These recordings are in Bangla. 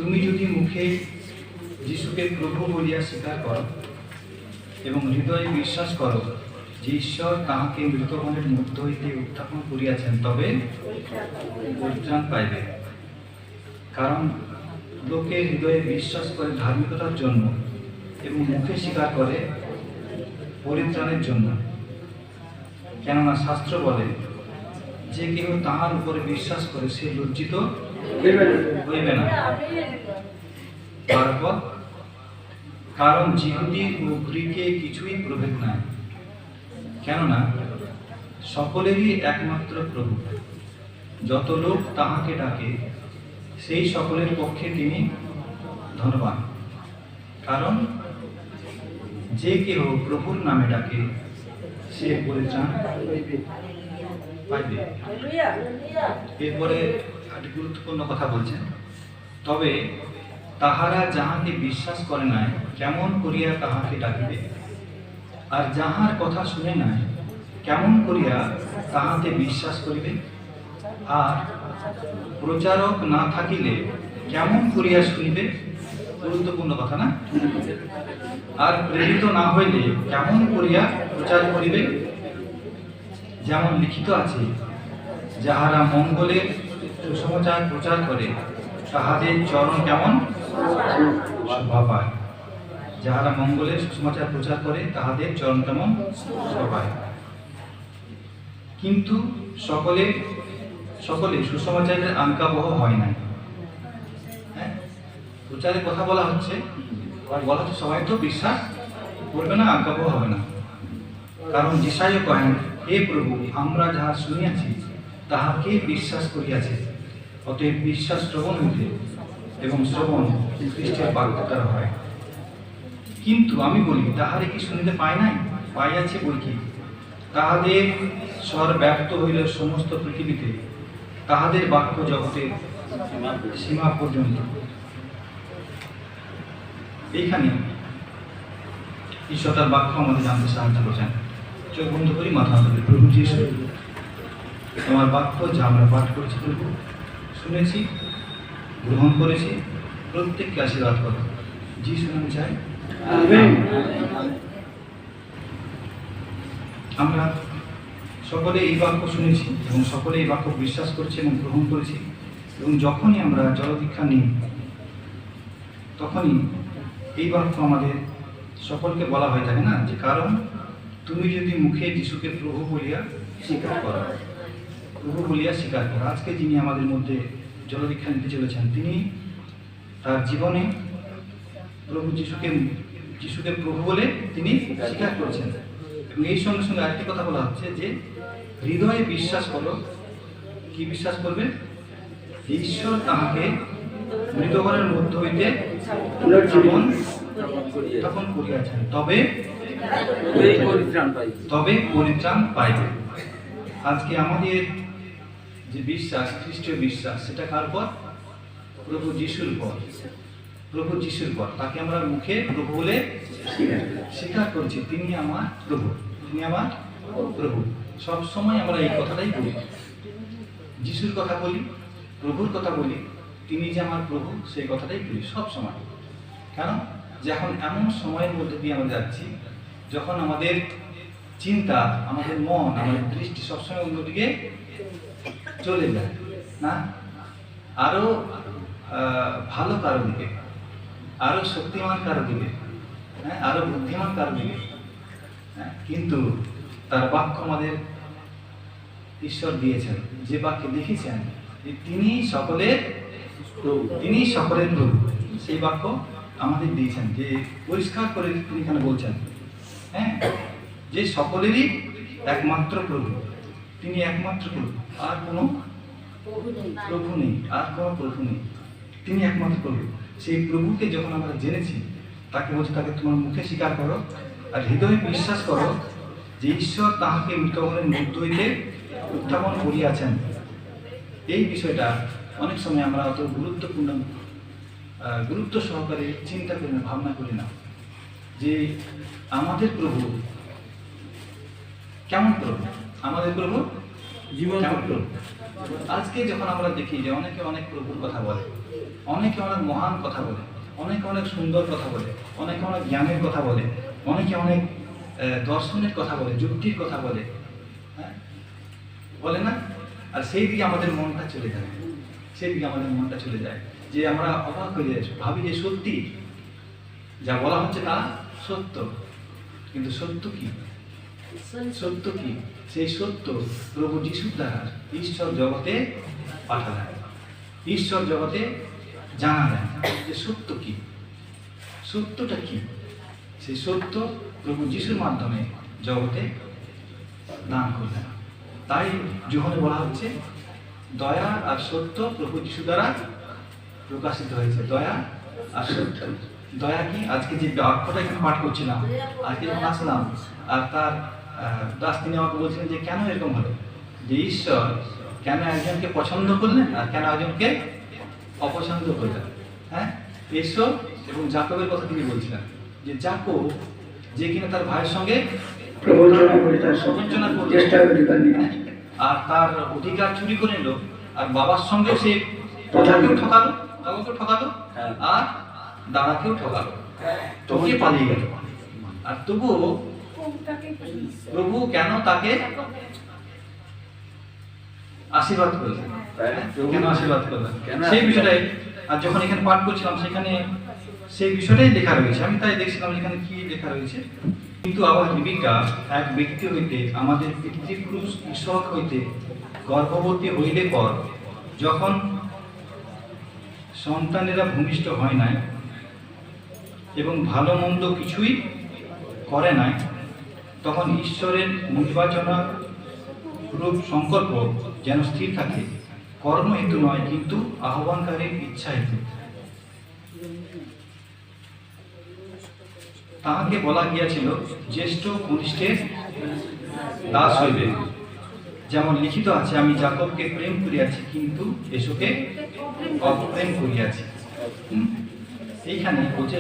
তুমি যদি মুখে যিশুকে প্রভু বলিয়া স্বীকার করো এবং হৃদয়ে বিশ্বাস করো যে ঈশ্বর তাহাকে মৃতগণের মধ্য হইতে উত্থাপন করিয়াছেন, তবে পরিত্রাণ পাইবে। কারণ লোকে হৃদয়ে বিশ্বাস করে ধার্মিকতার জন্য এবং মুখে স্বীকার করে পরিত্রাণের জন্য। কেননা শাস্ত্র বলে, যে কেহ তাহার উপরে বিশ্বাস করে সে লজ্জিত হইবে না। তারপর কারণ যিহুদি ও গ্রীকে কিছুই প্রভেদ নাই, কেননা সকলেরই একমাত্র প্রভু। যত লোক তাহাকে ডাকে সেই সকলের পক্ষে তিনি ধনবান। কারণ যে কেহ প্রভুর নামে ডাকে সে পরিত্রাণ পাইবে। এরপরে একটি গুরুত্বপূর্ণ কথা বলছেন, তবে তাহারা যাহাকে বিশ্বাস করে নাই কেমন করিয়া তাহাকে ডাকিবে, আর যাহার কথা শুনে নাই কেমন করিয়া তাহাতে বিশ্বাস করিবে, আর প্রচারক না থাকিলে কেমন করিয়া শুনিবে। গুরুত্বপূর্ণ কথা না? আর প্রেরিত না হইলে কেমন করিয়া প্রচার করিবে। যেমন লিখিত আছে, যাহারা মঙ্গলের সুসমাচার প্রচার করে তাহাদের চরণ কেমন শোভা পায়। যাহারা মঙ্গলের সুসমাচার প্রচার করে তাহাদের চরণ কেমন শোভা পায়। কিন্তু সকলে সুসমাচারের আজ্ঞাবহ হয় নাই। হ্যাঁ, প্রচারের কথা বলা হচ্ছে, সবাই তো বিশ্বাস করবে না, আজ্ঞাবহ হবে না। কারণ যিশাইও কহেন, হে প্রভু, আমরা যাহা শুনিয়াছি তাহাকে বিশ্বাস করিয়াছে, অতএব বিশ্বাস শ্রবণ হইতে এবং শ্রবণ খ্রিস্টের বাক্য দ্বারা হয়। কিন্তু আমি বলি, তাহারে কি শুনিতে পায় নাই? পাইয়াছে বই কি। তাহাদের স্বর ব্যক্ত হইল সমস্ত পৃথিবীতে, তাহাদের বাক্য জগতের সীমা পর্যন্ত। এইখানে ঈশ্বর তার বাক্য আমাদের জানতে সাহায্য করছেন। চোখ বন্ধ করি, মাথা নত করি। প্রভু যিশু, তোমার বাক্য যা আমরা পাঠ করেছি প্রভু, শুনেছি, গ্রহণ করেছি, প্রত্যেককে আশীর্বাদ করো। যিশু নামে চাই, আমেন। আমরা সকলে এই বাক্য শুনেছি এবং সকলে এই বাক্য বিশ্বাস করছি এবং গ্রহণ করেছি। এবং যখনই আমরা জলদীক্ষা নিই তখনই এই বাক্য আমাদের সকলকে বলা হয়ে থাকে না, যে কারণ তুমি যদি মুখে যিশুকে প্রভু বলিয়া স্বীকার করো, প্রভু বলিয়া স্বীকার করো। আজকে যিনি আমাদের মধ্যে জলদীক্ষা নিতে চলেছেন, তিনি তার জীবনে প্রভু যিশুকে প্রভু বলে তিনি স্বীকার করেছেন। এবং এই সঙ্গে সঙ্গে আরেকটি কথা বলা হচ্ছে, যে হৃদয়ে বিশ্বাস করো। কি বিশ্বাস করবে? ঈশ্বর তাহাকে মৃতগণের মধ্য হইতে তখন করিয়াছেন, তবে পরিত্রাণ পাইবে। আজকে আমাদের যে বিশ্বাস, খ্রিস্টীয় বিশ্বাস, সেটা কার পর? প্রভু যিশুর পর। প্রভু যিশুর পর তাকে আমরা মুখে প্রভু বলে স্বীকার করছি, তিনি আমার প্রভু, তিনি আমার প্রভু। সবসময় আমরা এই কথাটাই বলি, যিশুর কথা বলি, প্রভুর কথা বলি, তিনি যে আমার প্রভু সেই কথাটাই বলি সব সময়। কেন? যখন এমন সময়ের মধ্যে দিয়ে আমরা যাচ্ছি, যখন আমাদের চিন্তা, আমাদের মন, আমাদের দৃষ্টি সবসময় অন্যদিকে চলে যায় না, আরো ভালো কারো দিকে, আরো শক্তিমান কারো দিকে, হ্যাঁ, আরো বুদ্ধিমান কারো দিকে। কিন্তু তার বাক্য আমাদের ঈশ্বর দিয়েছেন, যে বাক্যে লিখেছেন তিনি সকলের প্রভু, সেই বাক্য আমাদের দিয়েছেন, যে পরিষ্কার করে তিনি এখানে বলছেন, হ্যাঁ, যে সকলেরই একমাত্র প্রভু, তিনি একমাত্র প্রভু, আর কোনো প্রভু নেই, আর কোনো প্রভু নেই, তিনি একমাত্র প্রভু। সেই প্রভুকে যখন আমরা জেনেছি, তাকে বলছে, তাকে তোমার মুখে স্বীকার করো আর হৃদয়ে বিশ্বাস করো যে ঈশ্বর তাহাকে মৃতগণের মধ্য হইতে উত্থাপন করিয়াছেন। এই বিষয়টা অনেক সময় আমরা অত গুরুত্ব সহকারে চিন্তা করি না, ভাবনা করি না, যে আমাদের প্রভু কেমন প্রভু। আমাদের প্রভু কেমন? আজকে যখন আমরা দেখি যে অনেকে অনেক প্রভুর কথা বলে, অনেকে অনেক মহান কথা বলে, অনেকে অনেক সুন্দর কথা বলে, অনেকে অনেক জ্ঞানের কথা বলে, অনেকে অনেক দর্শনের কথা বলে, যুক্তির কথা বলে, হ্যাঁ বলে না? আর সেই দিকে আমাদের মনটা চলে যায়, সেই দিকে আমাদের মনটা চলে যায়, যে আমরা অবাক হয়ে যাই, ভাবি যে সত্যি যা বলা হচ্ছে তা সত্য। কিন্তু সত্য কি? সত্য কি? সেই সত্য প্রভু যিশুর দ্বারা ঈশ্বর জগতে পাঠালেন, ঈশ্বর জগতে জানালেন যে সত্য কি, সত্যটা কি। সেই সত্য প্রভু যিশুর মাধ্যমে জগতে দান করলেন। তাই যোহনে বলা হচ্ছে দয়া আর সত্য প্রভু যিশু দ্বারা প্রকাশিত হয়েছে। দয়া আর সত্য। দয়া কি? আজকে যে বাক্যটা এখানে পাঠ করছিলাম, আজকে যখন আসলাম, আর তার দাস তিনি আমাকে বলছিলেন যে কেন এরকম হলো, যে ঈশ্বর কেন একজনকে পছন্দ করলেন আর কেন একজনকে অপছন্দ করলেন। হ্যাঁ, এসো এবং জাকবের কথা তিনি বলছিলেন, যে জাকব যে কিনা তার ভাইয়ের সঙ্গে প্রবঞ্চনা করে আর তার অধিকার চুরি করে নিল, আর বাবার সঙ্গে সে বাবাকেও ঠকালো আর দাদাকেও ঠকালো, তোকে পালিয়ে গেল। আর তবুও প্রভু কেন তাকে আশীর্বাদ করলেন? কেন আশীর্বাদ করলেন সেই বিষয়টাই, আর যখন এখানে পাঠ করছিলাম সেখানে সেই বিষয়টাই লেখা রয়েছে। আমি তাই দেখছিলাম এখানে কি লেখা রয়েছে। কিন্তু আবার জীবিকা এক ব্যক্তি হইতে আমাদের পিতৃপুরুষ ঈশ্বর হইতে গর্ভবতী হইলে পর যখন সন্তানেরা ভূমিষ্ঠ হয় নাই এবং ভালো মন্দ কিছুই করে নাই, তখন ঈশ্বরের নির্বাচনা রূপ সংকল্প যেন স্থির থাকে, কর্ম হেতু নয় কিন্তু আহ্বানকারীর ইচ্ছা হেতু। তাহাকে বলা গিয়াছিল জ্যেষ্ঠ কনিষ্ঠের দাস হইবে, যেমন লিখিত আছে আমি যাকবকে প্রেম করিয়াছি কিন্তু এসোকে অপ্রেম করিয়াছি। এইখানে বলছে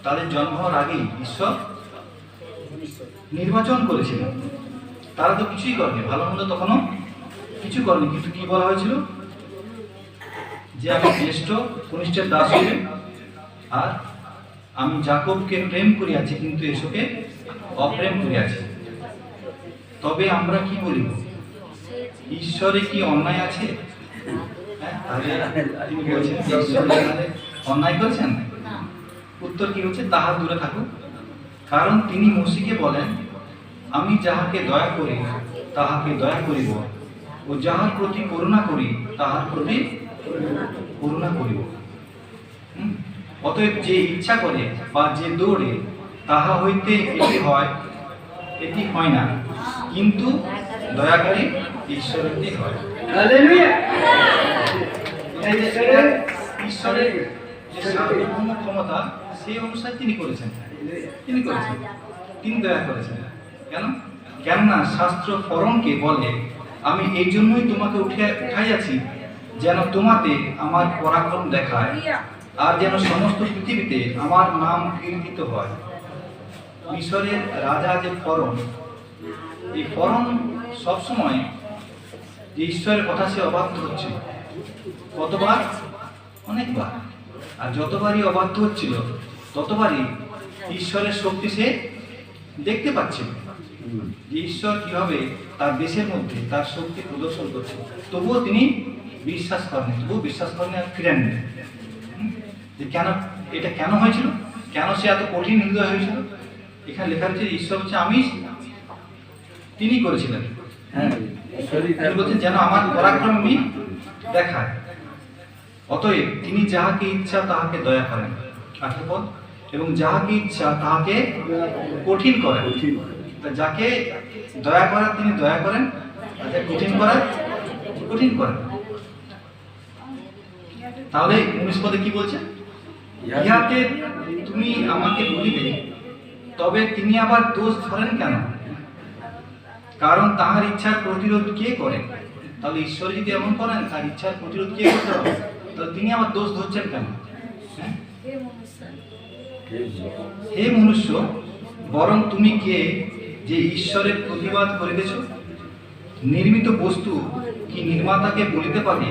তাদের জন্ম হওয়ার আগেই ঈশ্বর নির্বাচন করেছিলেন। তারা তো কিছুই করেনি, ভালো মন্দ তখনও কিছু করেনি, কিন্তু কি বলা হয়েছিল যে আমি জ্যেষ্ঠ কনিষ্ঠের দাস হইবে, আর আমি যাকবকে প্রেম করিয়াছি কিন্তু এসোকে অপ্রেম করিয়াছি। তবে আমরা কি বলিব, ঈশ্বরে কি অন্যায় আছে? তিনি বলছেন অন্যায় করেছেন? উত্তর কি হচ্ছে, তাহা দূরে থাকুক, কারণ তিনি মসিকে বলেন আমি যাহাকে দয়া করি তাহাকে দয়া করিব, ও যাহার প্রতি করুণা করি তাহার প্রতি করুণা করিব। অতএব যে ইচ্ছা করে বা যে দৌড়ে তাহা হইতে এটি হয় না, কিন্তু দয়াকারী ঈশ্বরের হয়। ঈশ্বরের যে সার্বভৌম ক্ষমতা সেই অনুসারে তিনি করেছেন, তিনি দয়া করেছেন। কেননা শাস্ত্র ফরনকে বলে আমি এই জন্যই তোমাকে উঠাইয়াছি যেন তোমাতে আমার পরাক্রম দেখায়, আর যেন সমস্ত পৃথিবীতে আমার নাম কীর্তিত হয়। মিশরের রাজা যে ফরন, এই ফরন সবসময় যে ঈশ্বরের কথা সে অবাধ্য হচ্ছিল। কতবার? অনেকবার। আর যতবারই অবাধ্য হচ্ছিল ততবারই ঈশ্বরের শক্তি সে দেখতে পাচ্ছিল, যে ঈশ্বর কিভাবে তার দেশের মধ্যে তার শক্তি প্রদর্শন করছে। তবুও তিনি বিশ্বাস করেন আর ফিরেন নেন। যে এটা কেন হয়েছিল, কেন সে এত কঠিন হৃদয় হয়েছিল? এখানে লেখা হচ্ছে ঈশ্বর হচ্ছে আমি, তিনি করেছিলেন। তিনি বলছেন যেন আমার পরাক্রম আমি দেখায়। অতএব তিনি যাহাকে ইচ্ছা তাহাকে দয়া করেন, এবং যাহাকে ইচ্ছা তাহাকে কঠিন করেন। যাকে দয়া করার তিনি দয়া করেন, আর যাকে কঠিন করার কঠিন করেন। তাহলে 19 পদে কি বলছে, ইহাতে তুমি আমাকে বলিবে, তবে তিনি আবার দোষ ধরেন কেন? কারণ তাহার ইচ্ছার প্রতিরোধ কে করে? তাহলে ঈশ্বর যদি এমন করেন তার ইচ্ছার প্রতিরোধ কে করতে হবে? তাহলে তিনি আবার দোষ ধরছেন কেন? হে মনুষ্য, বরং তুমি কে যে ঈশ্বরের প্রতিবাদ করিতেছ? নির্মিত বস্তু কি নির্মাতাকে বলিতে পারে,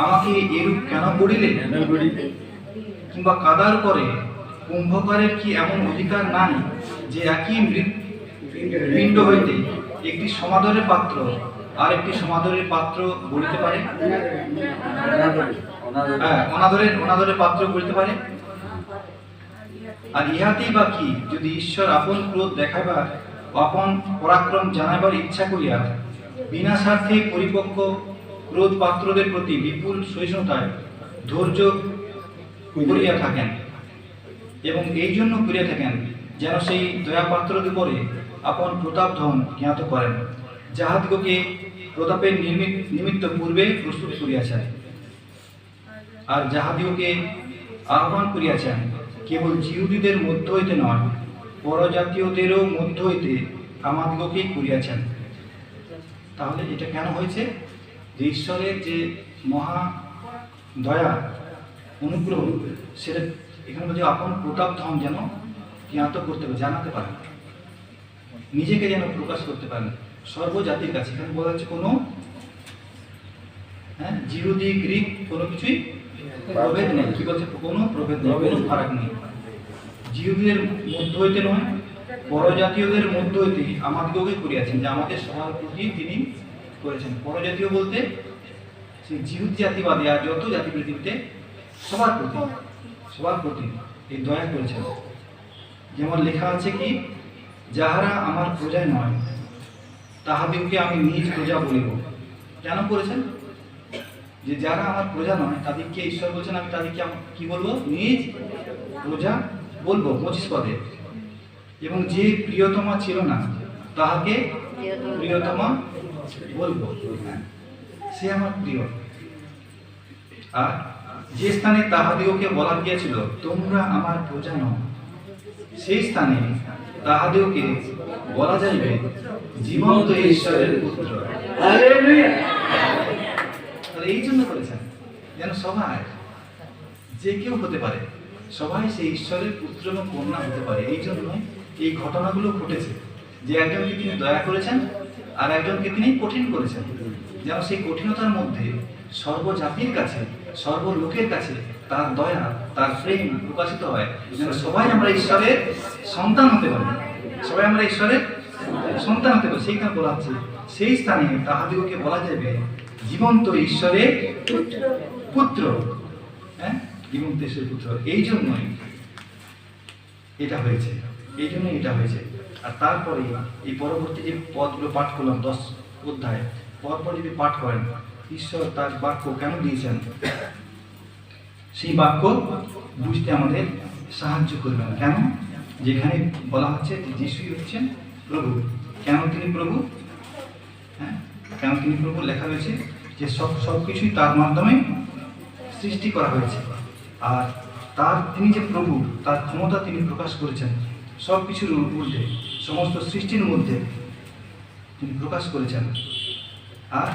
আমাকে এরূপ কেন করিলে? কিংবা কাদার পরে কুম্ভকারের কি এমন অধিকার নাই যে একই পিণ্ড হইতে একটি সমাদরের পাত্র আর একটি সমাদরের পাত্র বলিতে পারে? হ্যাঁ, অনাদরের পাত্র বলিতে পারে। আর ইহাতেই বা কি, যদি ঈশ্বর আপন ক্রোধ দেখাইবার আপন পরাক্রম জানাইবার ইচ্ছা করিয়া বিনা স্বার্থে পরিপক্ক ক্রোধ পাত্রদের প্রতি বিপুল সহিষ্ণুতায় ধৈর্য করিয়া থাকেন, এবং এই জন্য করিয়া থাকেন যেন সেই দয়াপাত্রদের উপরে আপন প্রতাপ ধন জ্ঞাত করেন, যাহাদিগকে প্রতাপের নিমিত্ত পূর্বে প্রস্তুত করিয়াছেন, আর যাহাদিগকে আহ্বান করিয়াছেন কেবল জিহুদীদের মধ্য হইতে নয়, পরজাতীয়দেরও মধ্য হইতে আমাদিগকেই করিয়াছেন। তাহলে এটা কেন হয়েছে? যে ঈশ্বরের যে মহা দয়া অনুগ্রহ, সেটা এখানে বলছে আপন প্রতাপ ধন যেন জ্ঞাত করতে পারে, জানাতে পারেন, নিজেকে যেন প্রকাশ করতে পারেন সর্বজাতির কাছে। এখানে বলা হচ্ছে কোনো জিহুদি গ্রিক কোনো কিছুই প্রভেদ নেই। কি বলছে? কোনো প্রভেদ নেই, কোনো ফারাক নেই। জিহুদের মধ্য হইতে নয়, পরজাতীয়দের মধ্য হইতে আমাদিগকে করিয়াছেন, যে আমাদের সবার প্রতি তিনি করেছেন। পরজাতীয় বলতে সেই জিহুদ জাতিবাদী আর যত জাতি পৃথিবীতে সবার প্রতি এই দয়া করেছেন। যেমন লেখা আছে কি, যাহারা আমার প্রজায় নয় তাহাদিগকে আমি নিজ প্রজা বলিব। কেন করেছেন? যে যারা আমার প্রজা নয় তাদেরকে ঈশ্বর বলছেন আমি তাদেরকে কি বলবো? নিজ প্রজা বলবো, 25 পদে। এবং যে প্রিয়তমা ছিল না তাহাকে প্রিয়তমা বলবো, সে আমার প্রিয়। আর যে স্থানে তাহাদিগকে বলা গিয়েছিল তোমরা আমার প্রজা নও, সেই স্থানে তাহাদিগকে বলা যাইবে জীবন্ত ঈশ্বরের পুত্র। এই জন্য করেছেন যেন সবাই, যে কেউ হতে পারে, সবাই সেই ঈশ্বরের পুত্র এবং কন্যা হতে পারে। এই জন্যই এই ঘটনাগুলো ঘটেছে, যে একজনকে তিনি দয়া করেছেন আর একজনকে তিনি কঠিন করেছেন, যেন সেই কঠিনতার মধ্যে সর্বজাতির কাছে, সর্বলোকের কাছে তার দয়া, তার প্রেম প্রকাশিত হয়, যেন সবাই আমরা ঈশ্বরের সন্তান হতে পারি, সবাই আমরা ঈশ্বরের সন্তান হতে পারি। সেইখানে বলা হচ্ছে সেই স্থানে তাহাদিগকে বলা যাবে জীবন্ত ঈশ্বরের পুত্র। হ্যাঁ, জীবন্ত ঈশ্বরের পুত্র। এই জন্যই এটা হয়েছে, এই জন্যই এটা হয়েছে। আর তারপরে এই পরবর্তী যে পদগুলো পাঠ করলাম 10 অধ্যায় পরপর যদি পাঠ করেন, ঈশ্বর তার বাক্য কেন দিয়েছেন সেই বাক্য বুঝতে আমাদের সাহায্য করবেন। কেন? যেখানে বলা হচ্ছে যে যিশুই হচ্ছেন প্রভু। কেন তিনি প্রভু? হ্যাঁ, কেন তিনি প্রভু? লেখা রয়েছে যে সব কিছুই তার মাধ্যমে সৃষ্টি করা হয়েছে, আর তিনি যে প্রভু, তার ক্ষমতা তিনি প্রকাশ করেছেন সব কিছুর ঊর্ধ্বে, সমস্ত সৃষ্টির মধ্যে তিনি প্রকাশ করেছেন। আর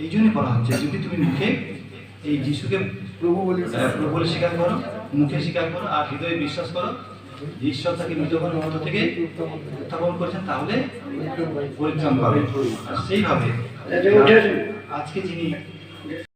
এই জন্য বলা হচ্ছে যদি তুমি মুখে এই যিশুকে প্রভু বলে স্বীকার করো, মুখে স্বীকার করো আর হৃদয়ে বিশ্বাস করো যে ঈশ্বর তাকে মৃতপ্রাণের মধ্য থেকে উত্থাপন করেছেন, তাহলে পরিত্রাণ পাবে। আর সেইভাবে আজকে যিনি